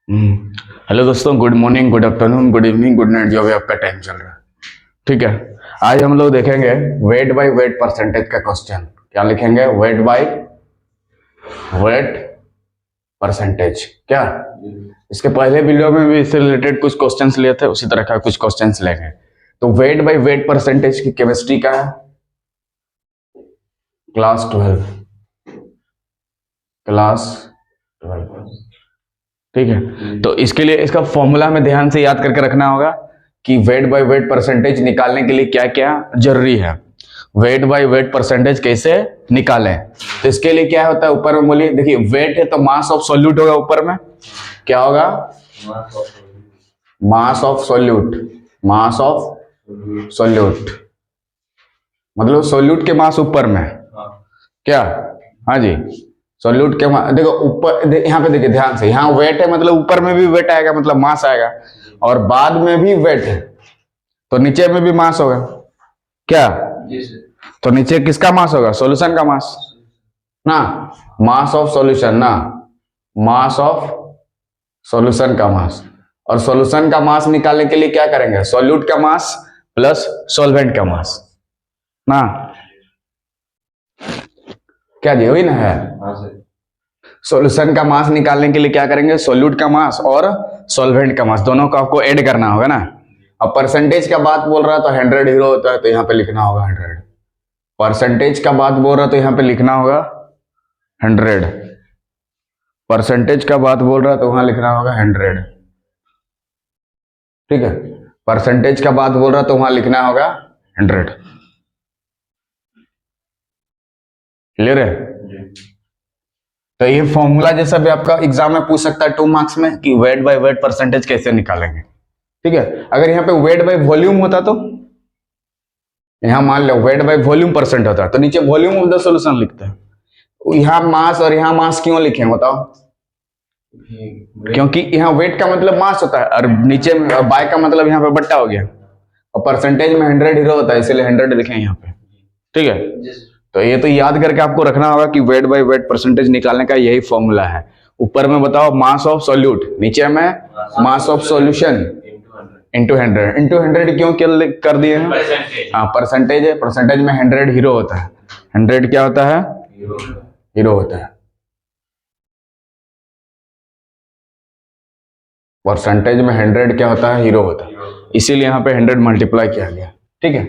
Hello दोस्तों, good morning, good afternoon, good evening, good night, जो भी आपका टाइम चल रहा है। ठीक है, आज हम लोग देखेंगे वेट बाय वेट परसेंटेज का क्वेश्चन। क्या लिखेंगे? Weight by weight percentage. क्या इसके पहले वीडियो में भी इससे रिलेटेड कुछ क्वेश्चंस लिए थे, उसी तरह का कुछ क्वेश्चंस लेंगे। तो वेट बाय वेट परसेंटेज की केमिस्ट्री का है क्लास 12। ठीक है, तो इसके लिए इसका फॉर्मूला में ध्यान से याद करके रखना होगा कि वेट बाय वेट परसेंटेज निकालने के लिए क्या क्या जरूरी है। वेट बाय वेट परसेंटेज कैसे निकालें, तो इसके लिए क्या होता है, ऊपर में बोलिए, देखिए वेट है तो मास ऑफ सॉल्यूट होगा। ऊपर में क्या होगा? मास of solute. Mass of solute मतलब सॉल्यूट के मास ऊपर में। क्या? हाँ जी, सॉल्यूट के मास। देखो ऊपर यहाँ पे देखिए ध्यान से, यहाँ वेट है मतलब ऊपर में भी वेट आएगा, मतलब मास आएगा, और बाद में भी वेट है तो नीचे में भी मास होगा। क्या? तो नीचे किसका मास होगा? सॉल्यूशन का मास ना, मास ऑफ सॉल्यूशन ना, मास ऑफ सॉल्यूशन का मास। और सॉल्यूशन का मास निकालने के लिए क्या करेंगे? सॉल्यूट का मास प्लस सॉल्वेंट का मास ना। क्या जी, वही ना है? सॉल्यूशन का मास निकालने के लिए क्या करेंगे? सॉल्यूट का मास और सॉल्वेंट का मास दोनों को आपको ऐड करना होगा ना। अब परसेंटेज का बात बोल रहा है तो 100 हीरो होता है, तो यहाँ पे लिखना होगा 100। परसेंटेज का बात बोल रहा है तो यहाँ पे लिखना होगा 100। परसेंटेज का बात बोल रहा है तो वहां लिखना होगा 100। ठीक है, परसेंटेज का बात बोल रहा है तो वहां लिखना होगा 100। क्लियर है? तो ये फॉर्मूला जैसा भी आपका एग्जाम में पूछ सकता है 2 मार्क्स में कि वेट बाय वेट परसेंटेज कैसे निकालेंगे। ठीक है, अगर यहाँ पे वेट बाय वॉल्यूम होता तो यहाँ मान लो वेट बाय वॉल्यूम परसेंट होता तो नीचे वॉल्यूम ऑफ द सॉल्यूशन लिखते हैं। यहाँ मास और यहाँ मास क्यों लिखे बताओ? क्योंकि यहाँ वेट का मतलब मास होता है और नीचे बाय का मतलब यहाँ पे बट्टा हो गया, और परसेंटेज में 100 हीरो होता है इसीलिए 100 लिखे यहाँ पे। ठीक है, तो ये तो याद करके आपको रखना होगा कि वेट बाय वेट परसेंटेज निकालने का यही फॉर्मूला है। ऊपर में बताओ मास ऑफ सॉल्यूट, नीचे में मास ऑफ सॉल्यूशन इंटू 100 क्यों कर दिए हैं? हाँ, परसेंटेज है, परसेंटेज में 100 हीरो होता है। 100 क्या होता है? हीरो होता है। परसेंटेज में 100 क्या होता है? हीरो होता है, इसीलिए यहाँ पे 100 मल्टीप्लाई किया गया। ठीक है,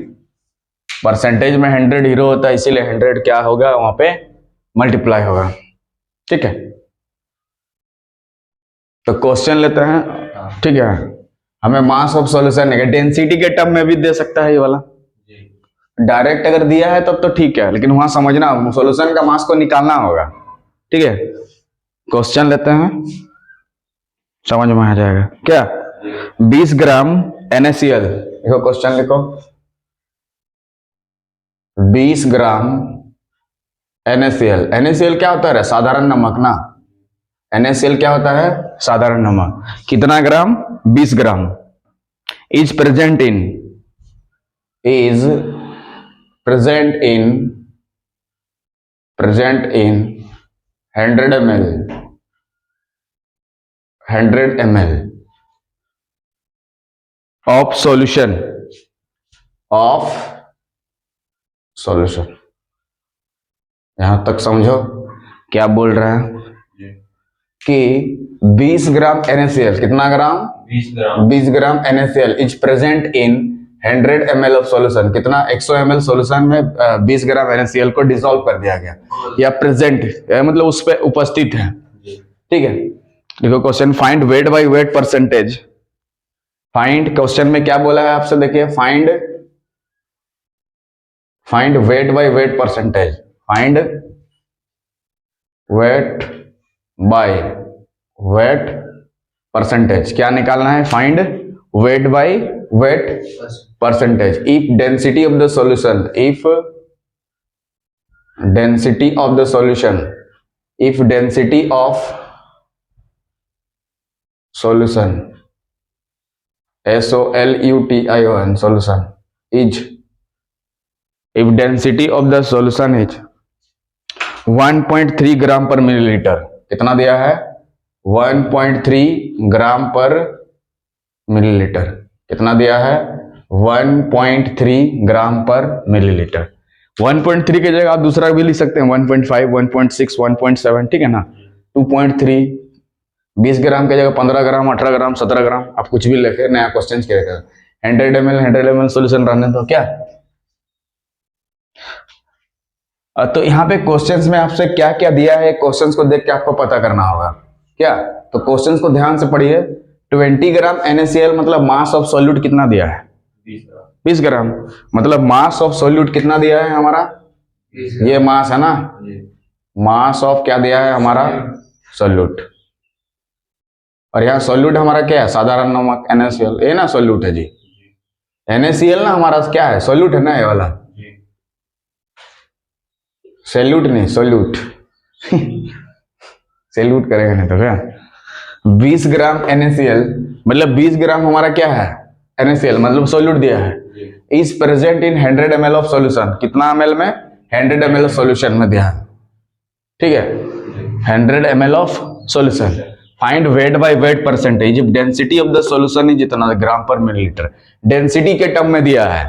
परसेंटेज में 100 हीरो होता है इसीलिए 100 क्या होगा वहां पे? मल्टीप्लाई होगा। ठीक है, तो क्वेश्चन लेते हैं। ठीक है, हमें मास ऑफ सॉल्यूशन है, डेंसिटी के टर्म में भी दे सकता है ये वाला। डायरेक्ट अगर दिया है तब तो ठीक है, लेकिन वहां समझना सॉल्यूशन का मास को निकालना होगा। ठीक है, क्वेश्चन लेते हैं, समझ में आ जाएगा। क्या? 20 ग्राम NaCl। देखो क्वेश्चन लिखो, 20 ग्राम NaCl। NaCl क्या होता है? साधारण नमक ना। NaCl क्या होता है? साधारण नमक। कितना gram? 20 gram. Is present in 100 ml 100 ml of solution यहां तक समझो क्या बोल रहा है कि 20 ग्राम NaCl, कितना gram? 20 gram NaCl is present in 100 ml of solution. कितना? 100 ml सॉल्यूशन में 20 ग्राम NaCl को डिसॉल्व कर दिया गया, या प्रेजेंट मतलब उस पर उपस्थित है। ठीक है, देखो question, find weight by weight percentage. Find, question में क्या बोला है आपसे? देखिए, find weight by weight percentage. Find weight by weight percentage क्या निकालना है? Find weight by weight percentage. If density of the solution, if density of the solution, if density of solution SOLUTION solution is, if density of the solution is 1.3 ग्राम पर millilitre. कितना दिया है? 1.3 ग्राम पर millilitre. कितना दिया है? 1.3 ग्राम पर मिलीलीटर। 1.3 की जगह आप दूसरा भी लिख सकते हैं, 1.5, 1.6, 1.7, ठीक है ना। 2.3, 20 ग्राम की जगह 15 ग्राम, 18 ग्राम, 17 ग्राम, आप कुछ भी लिखे, नया क्वेश्चन किया। 100 ml सोल्यूशन रहने दो क्या। तो यहाँ पे क्वेश्चंस में आपसे क्या क्या दिया है, क्वेश्चंस को देख के आपको पता करना होगा क्या। तो क्वेश्चंस को ध्यान से पढ़िए। 20 ग्राम NaCl मतलब मास ऑफ सॉल्यूट कितना दिया है? 20 ग्राम। मतलब मास ऑफ सॉल्यूट कितना दिया है हमारा? ये मास है ना, मास ऑफ क्या दिया है हमारा? सॉल्यूट। और यहाँ सॉल्यूट हमारा क्या है? साधारण नमक NaCl, ये ना सॉल्यूट है जी। NaCl ना हमारा क्या है? सॉल्यूट है ना, ये वाला। सैल्यूट नहीं, सॉल्यूट। सैल्यूट करेगा नहीं तो क्या। 20 ग्राम NaCl मतलब 20 ग्राम हमारा क्या है? NaCl मतलब सॉल्यूट दिया है। Is present in 100 ml of solution. कितना ml में? 100 ml ऑफ सॉल्यूशन में दिया है, ठीक है। 100 ml of solution. Find weight by weight percentage. Density of the solution is इतना ग्राम पर मिलीलीटर। डेंसिटी के टर्म में दिया है,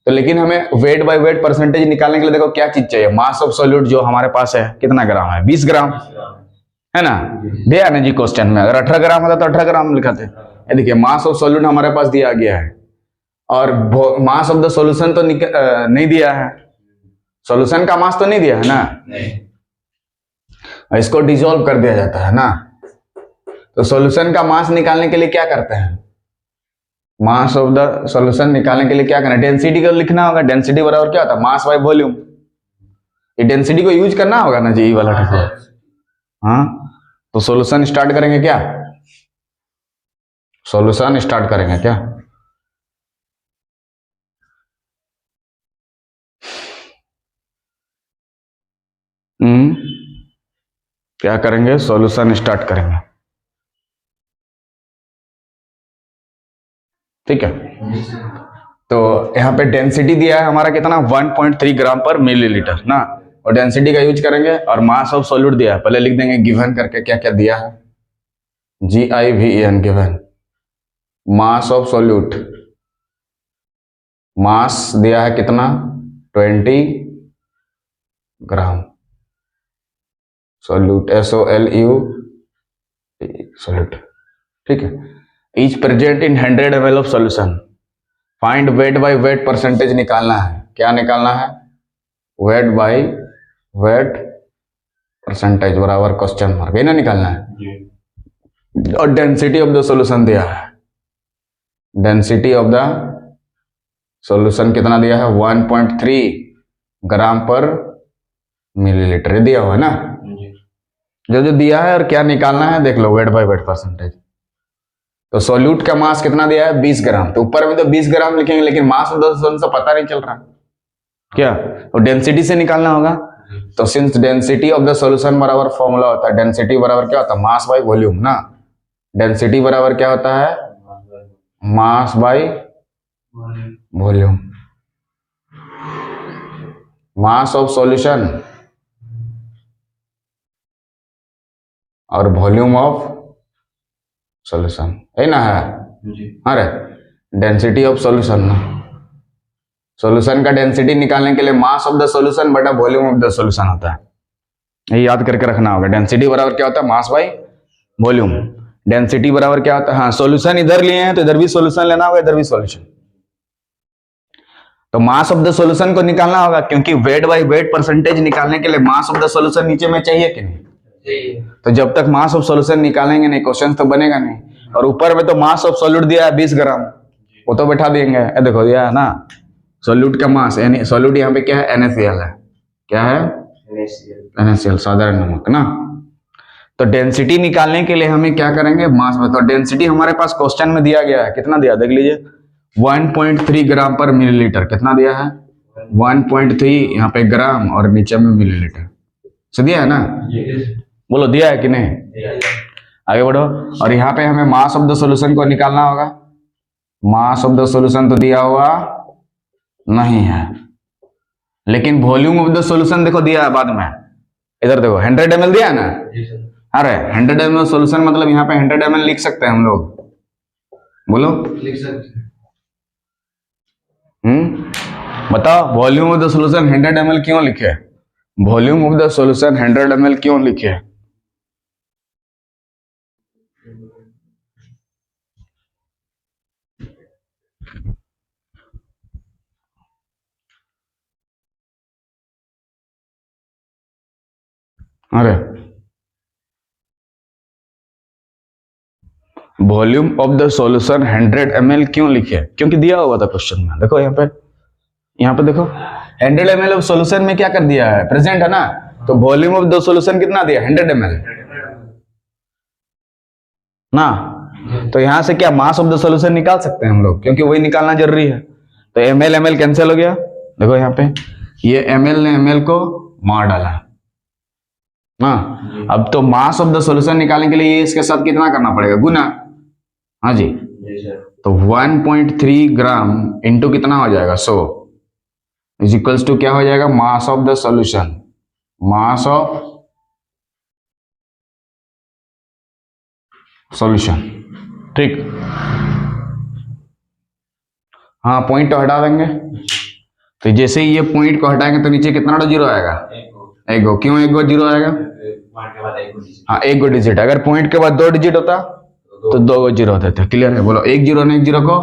तो लेकिन हमें वेट बाय वेट परसेंटेज निकालने के लिए देखो क्या चीज चाहिए? मास ऑफ सॉल्यूट जो हमारे पास है कितना ग्राम है? 20 ग्राम है ना, दिया ना जी क्वेश्चन में। अगर 18 ग्राम होता तो 18 ग्राम लिखाते। ये देखिए मास ऑफ सॉल्यूट हमारे पास दिया गया है, और मास ऑफ द सॉल्यूशन तो नहीं दिया है। सॉल्यूशन का मास तो नहीं दिया है ना, इसको डिसॉल्व कर दिया जाता है ना। तो सॉल्यूशन का मास निकालने के लिए क्या करते हैं? मास ऑफ द सॉल्यूशन निकालने के लिए क्या करना है? डेंसिटी को लिखना होगा। डेंसिटी बराबर क्या होता है? Mass by volume. ये डेंसिटी को यूज करना होगा ना जी, ये वाला ठीक। हाँ, तो सॉल्यूशन स्टार्ट करेंगे क्या? सॉल्यूशन स्टार्ट करेंगे क्या? क्या करेंगे? सॉल्यूशन स्टार्ट करेंगे, ठीक है। तो यहाँ पे डेंसिटी दिया है हमारा कितना? 1.3 ग्राम पर मिलीलीटर ना, और डेंसिटी का यूज करेंगे। और मास ऑफ सॉल्यूट दिया है, पहले लिख देंगे गिवन करके क्या क्या दिया है। GIVEN given. Mass of solute, mass दिया है कितना? 20 ग्राम। सॉल्यूट SOLU सॉल्यूट, ठीक है। Is present in 100 ml of solution. Find weight by weight percentage निकालना है। क्या निकालना है? वेट बाय वेट परसेंटेज बराबर क्वेश्चन मार्क, ये ना निकालना है। और डेंसिटी ऑफ द सॉल्यूशन दिया है। डेंसिटी ऑफ द सॉल्यूशन कितना दिया है? 1.3 ग्राम पर मिलीलीटर दिया हुआ है ना। जो जो दिया है और क्या निकालना है देख लो, वेट बाय वेट परसेंटेज। तो सॉल्यूट का मास कितना दिया है? 20 ग्राम। तो ऊपर में तो 20 ग्राम लिखेंगे, लेकिन मास ऑफ द सॉल्यूशन पता नहीं चल रहा क्या, तो डेंसिटी से निकालना होगा। तो since density of the solution बराबर फॉर्मूला होता है, डेंसिटी बराबर क्या होता है? मास बाय वॉल्यूम ना। डेंसिटी बराबर क्या होता है? Mass by volume. Mass of solution और वॉल्यूम ऑफ सॉल्यूशन, है ना, है। अरे डेंसिटी ऑफ सॉल्यूशन ना, सॉल्यूशन का डेंसिटी निकालने के लिए मास ऑफ द सॉल्यूशन बटा वॉल्यूम ऑफ द सॉल्यूशन होता है। ये याद करके रखना होगा। डेंसिटी बराबर क्या होता है? Mass by volume. डेंसिटी बराबर क्या होता है? हाँ, सॉल्यूशन इधर लिए हैं तो इधर भी सॉल्यूशन लेना होगा, इधर भी सॉल्यूशन। तो मास ऑफ द सॉल्यूशन को निकालना होगा, क्योंकि वेट बाय वेट परसेंटेज निकालने के लिए मास ऑफ द सॉल्यूशन नीचे में चाहिए कि नहीं? तो जब तक मास ऑफ सॉल्यूशन निकालेंगे नहीं, क्वेश्चन तो बनेगा नहीं। और ऊपर में तो मास ऑफ सॉल्यूट दिया है 20 ग्राम, वो तो बैठा देंगे। देखो दिया है ना, सॉल्यूट का मास, यानी सॉल्यूट यहाँ पे क्या है? NaCl है। क्या है? NaCl, साधारण नमक ना। तो डेंसिटी निकालने के लिए हमें क्या करेंगे? मास में। तो डेंसिटी हमारे पास क्वेश्चन में दिया गया है, कितना दिया देख लीजिए, 1.3 ग्राम पर मिलीलीटर। कितना दिया है? 1.3 यहाँ पे ग्राम और नीचे में मिलीलीटर से दिया है ना। बोलो दिया है कि नहीं? आगे बढ़ो। और यहाँ पे हमें मास ऑफ द सॉल्यूशन को निकालना होगा। मास ऑफ द सॉल्यूशन तो दिया हुआ नहीं है, लेकिन वॉल्यूम ऑफ द सॉल्यूशन देखो दिया है बाद में। इधर देखो 100 ml दिया है ना, अरे 100 ml सोल्यूशन मतलब यहाँ पे 100 ml लिख सकते हैं हम लोग, बोलो लिख सकते हैं। बताओ volume of the solution 100 ml क्यों लिखे? Volume of the solution 100 ml क्यों लिखे? अरे volume of the solution 100 ml क्यों लिखे? क्योंकि दिया हुआ था क्वेश्चन में, देखो यहाँ पे देखो 100 ml ऑफ सॉल्यूशन में क्या कर दिया है, प्रेजेंट है ना, तो वॉल्यूम ऑफ द सॉल्यूशन कितना दिया, 100 ml ना, तो यहां से क्या मास ऑफ द सॉल्यूशन निकाल सकते हैं हम लोग, क्योंकि वही निकालना जरूरी है। तो ml कैंसिल हो गया, देखो यहाँ पे ये ml ने ml को मार डाला ना। अब तो मास ऑफ द सॉल्यूशन निकालने के लिए इसके साथ कितना करना पड़ेगा, गुना। हाँ जी, तो 1.3 ग्राम इंटू कितना हो जाएगा 100 इज इक्वल्स टू क्या हो जाएगा, mass of the solution, mass of solution. ठीक, हाँ पॉइंट तो हटा देंगे, तो जैसे ही ये पॉइंट को हटाएंगे तो नीचे कितना जीरो आएगा, एक गो। क्यों एक गो जीरो आएगा, हाँ एक गो डिजिट, अगर पॉइंट के बाद 2 डिजिट होता तो 2 गो जीरो होते थे। क्लियर है, बोलो एक जीरो ने एक जीरो को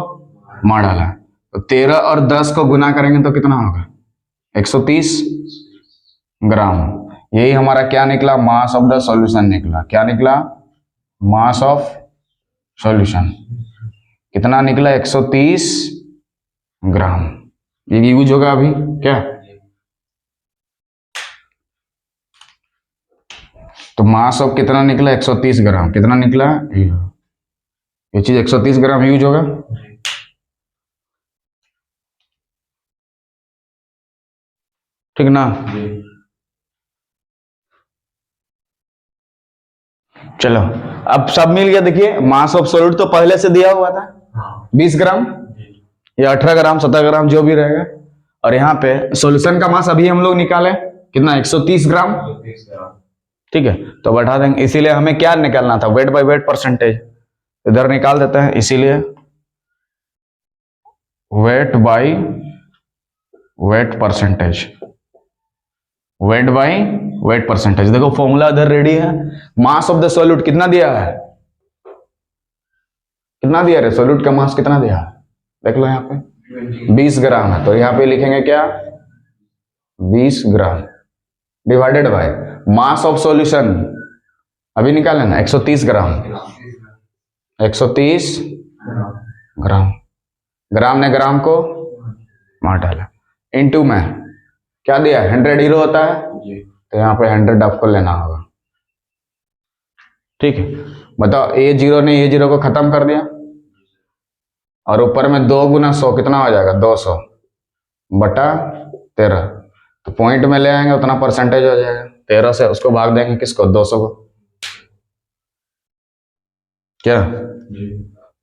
मार डाला, तो 13 और 10 को गुना करेंगे तो कितना होगा, 130 ग्राम। यही हमारा क्या निकला, मास ऑफ द सॉल्यूशन निकला। क्या निकला, मास ऑफ सॉल्यूशन कितना निकला, 130 ग्राम। ये यूज होगा अभी क्या, तो मास ऑफ कितना निकला, 130 ग्राम। कितना निकला, ये चीज 130 ग्राम यूज होगा। ठीक ना, चलो अब सब मिल गया। देखिए मास ऑफ सॉल्यूट तो पहले से दिया हुआ था 20 ग्राम या 18 ग्राम 17 ग्राम जो भी रहेगा, और यहाँ पे सॉल्यूशन का मास अभी हम लोग निकाले कितना, 130 ग्राम। ठीक है, तो बढ़ा देंगे, इसीलिए हमें क्या निकालना था, वेट बाय वेट परसेंटेज, इधर निकाल देते हैं। इसीलिए weight by weight percentage, weight by weight percentage. देखो फॉर्मूला इधर रेडी है। मास ऑफ द सॉल्यूट कितना दिया है, कितना दिया है सॉल्यूट का मास, कितना दिया है देख लो, यहाँ पे 20 ग्राम है, तो यहाँ पे लिखेंगे क्या, 20 gram divided by mass of solution अभी निकाले ना, 130 ग्राम, 130 ग्राम, ग्राम ने ग्राम को मार डाला, इनटू में क्या दिया, 100 हीरो होता है, तो यहाँ पे 100 आपको लेना होगा। ठीक है, बताओ ए जीरो ने ए जीरो को खत्म कर दिया, और ऊपर में 2 गुना 100 कितना हो जाएगा, 200 बटा 13, तो पॉइंट में ले आएंगे उतना परसेंटेज हो जाएगा। 13 से उसको भाग देंगे किसको, 200 को, क्या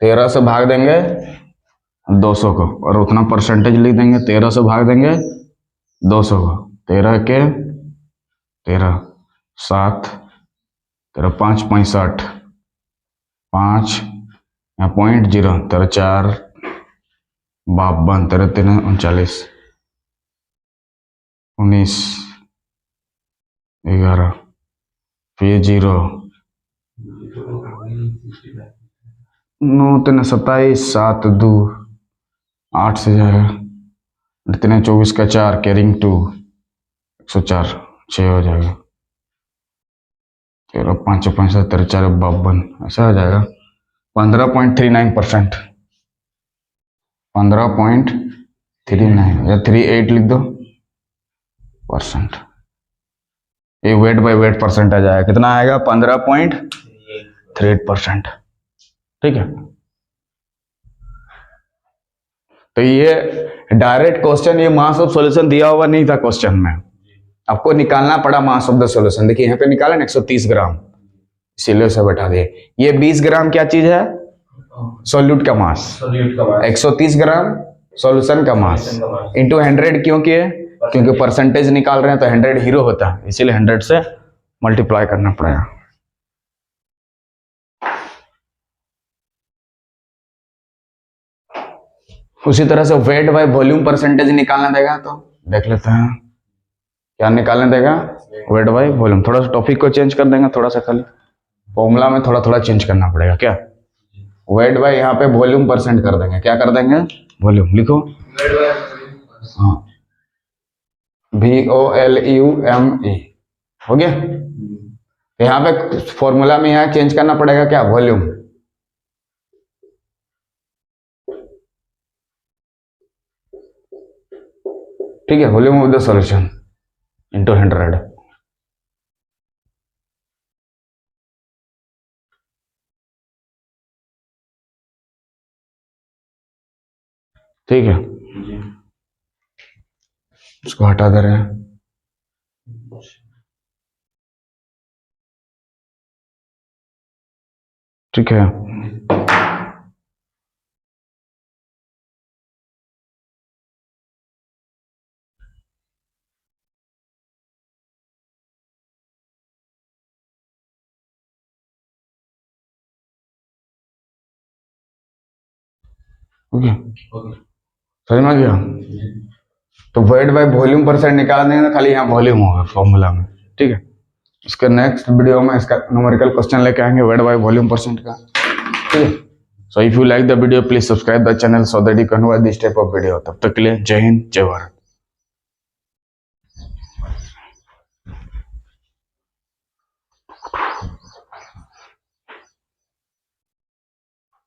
13 से भाग देंगे 200 को, और उतना परसेंटेज लिख देंगे। 13 से भाग देंगे 200 को, 13 के 13 7 13 5 65 5 यहाँ पॉइंट 0 13 4 52 13 3 39 19 11 फिर 0 9 3 27 7 2 8 से जाएगा, 3 24 का 4 कैरिंग 2 104 6 हो जाएगा, 13 5 5 13 4 52 ऐसा हो जाएगा 15.39%, 15.39 या 38 लिख दो परसेंट। ये वेट बाय वेट परसेंटेज आएगा, कितना आएगा 15.38%। ठीक है, तो ये डायरेक्ट क्वेश्चन, ये मास ऑफ सॉल्यूशन दिया हुआ नहीं था क्वेश्चन में, आपको निकालना पड़ा मास ऑफ द सॉल्यूशन। देखिए यहाँ पे निकाले ना 130 ग्राम, इसीलिए उसे बैठा दिए। ये 20 ग्राम क्या चीज है, सॉल्यूट का मास, 130 ग्राम सॉल्यूशन का मास इंटू 100 क्यों किए, क्योंकि परसेंटेज निकाल रहे हैं तो 100 हीरो होता है, इसीलिए 100 से मल्टीप्लाई करना पड़ेगा। उसी तरह से वेट बाय वॉल्यूम परसेंटेज निकालना देगा, तो देख लेते हैं क्या निकालने देगा, वेट बाय वॉल्यूम। थोड़ा सा टॉपिक को चेंज कर देंगे, थोड़ा सा खाली फॉर्मूला में थोड़ा थोड़ा चेंज करना पड़ेगा। क्या वेट बाय यहाँ पे वॉल्यूम परसेंट कर देंगे, क्या कर देंगे, वॉल्यूम लिखो। हाँ VOLUME हो गया। यहाँ पे फॉर्मूला में यहाँ चेंज करना पड़ेगा क्या, वॉल्यूम। ठीक है, volume of the solution into 100। ठीक है, इसको हटा दे रहे हैं। ठीक है, ओके समझ में आ गया। तो वेट बाय वॉल्यूम परसेंट निकाल देंगे तो खाली यहाँ वॉल्यूम होगा फॉर्मूला में। ठीक है, इसका नेक्स्ट वीडियो में इसका न्यूमेरिकल क्वेश्चन लेके आएंगे वेट बाय वॉल्यूम परसेंट का। ठीक है, so if you like the video please subscribe the channel so that you can watch this type of video. तब तक के लिए जय हिंद जय भारत।